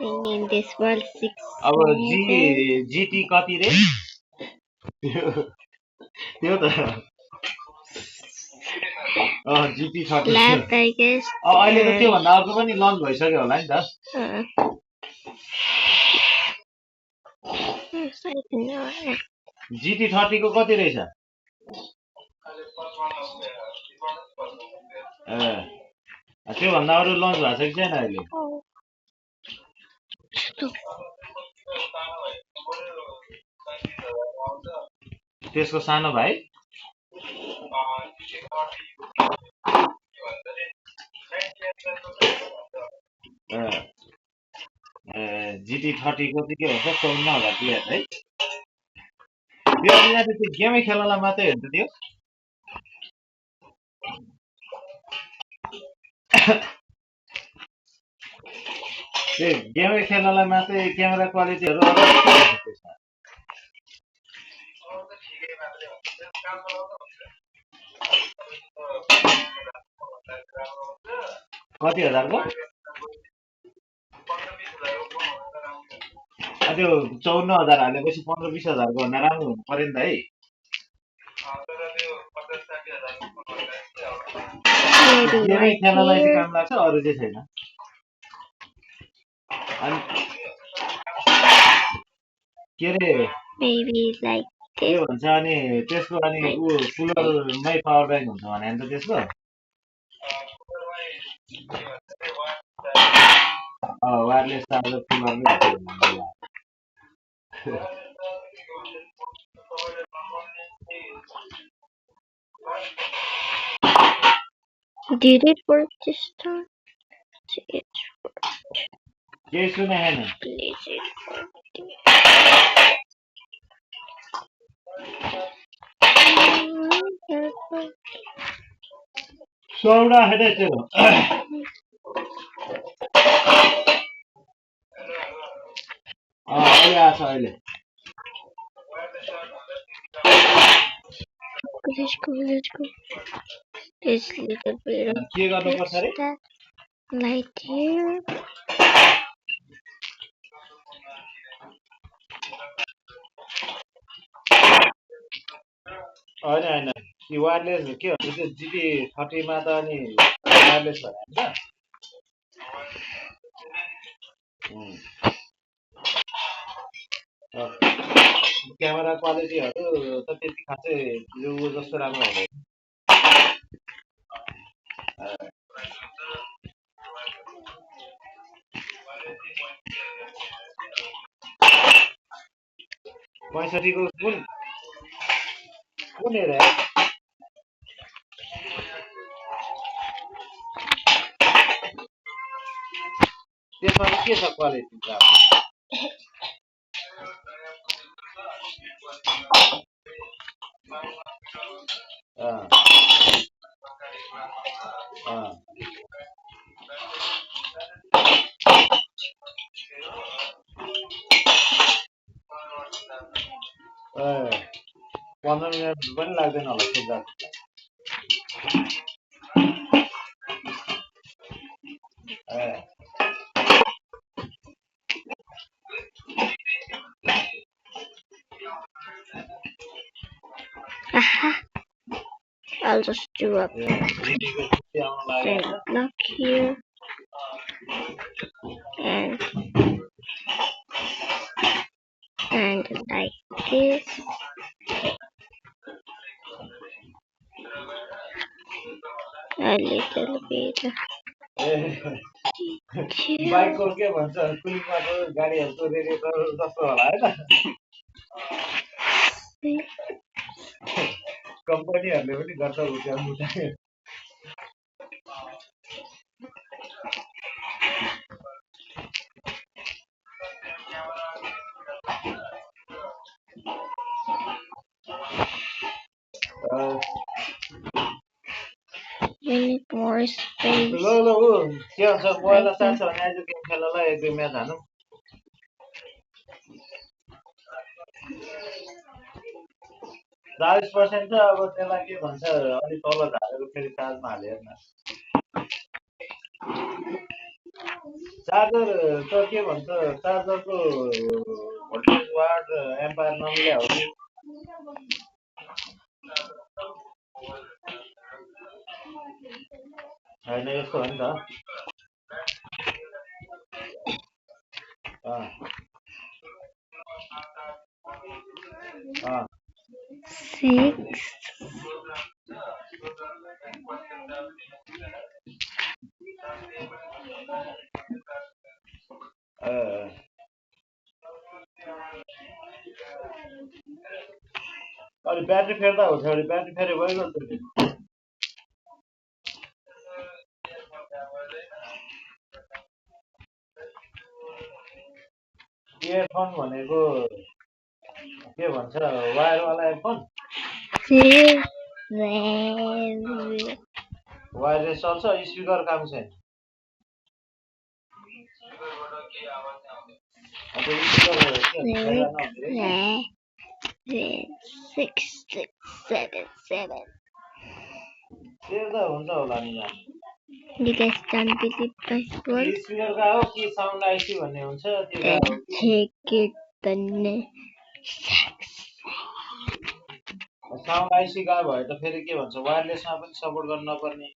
In this world, 6 अब minutes. GT कति रे त्यो त जीटी 30 Left, I guess. अहिले त त्योभन्दा अर्को पनि लन्च भइसक्यो होला नि त जीटी 30 को कति रहेछ त्योभन्दा अरू लन्च भएको छ कि छैन अहिले त्यसको सानो भाइ जीटी 30 को चाहिँ के भन्छ 54,000 दिएर है त्यो अहिले त्यो गेमै खेल्नलाई मात्रै हेर्छ त्यो त्यो गेमै खेल्नलाई मात्रै क्यामेरा क्वालिटीहरू कति हजारको त्यो 54,000 हालेपछि 15-20 हजारको भन्दा राम्रो हुनु पर्यो नि त है गेमै खेल्नलाई चाहिँ काम लाग्छ अरू चाहिँ छैन अनि के रे के भन्छ अनि त्यसको अनि ऊ कुलरमै पावर ब्याङ्क हुन्छ भने त त्यसको वायरलेस चार्जर कुलरमै Did it work this time? It worked. केही सुने छैन Please, it worked. सौडा हेरे त्यो अहिले आछ अहिले Let's go. This little bit of के गर्नुपर्छ रे light here. होइन कि वायरलेस के भन्छ त्यो जिटी 30 मा त अनि वायरलेस भयो नि त क्यामेरा क्वालिटीहरू त त्यति खासै यो जस्तो राम्रो हुँदैन पैँसठीको कुन एरिया त्यसमा के छ क्वालिटी पन्ध्र मिनट पनि लाग्दैन होला सुत्दा I'll just do a block here and like this. A little bit. बाइकको के भन्छ कुलिङमाको गाडीहरूको रेडिएटर जस्तो होला हैन कम्पनीहरूले पनि गर्छ उठ्याउनु We need more space. ल के भन्छ पहिला स्टार्ट छ भने आज गेम खेल्नलाई एक दुई म्याच हानौँ 40% छ अब त्यसलाई के भन्छ अलि तल झारेर फेरि चार्जमा हाले हेर्न चार्जर त के भन्छ चार्जरको भोल्टेज वाट एम्पायर नमिले हो कि होइन यस्तो हो नि त अँ, अँ, 6 अँ, अनि ब्याट्री फेर्दा हुन्छ भने ब्याट्री फेरे भइगयो नि त इयरफोन भनेको के भन्छ वायरवाला एयरफोन 7 वायरलेस चल्छ स्पिकर काम छैन अन्त स्पिकर के भन्छ 6 7 7 फेर्दा हुन्छ होला नि यहाँ You guys don't believe my word? Speaker का हो कि साउन्ड आइसी भन्ने हुन्छ त्यो का हो कि Take it the साउन्ड आइसी का भए त फेरि के भन्छ वायरलेसमा पनि सपोर्ट गर्न नपर्ने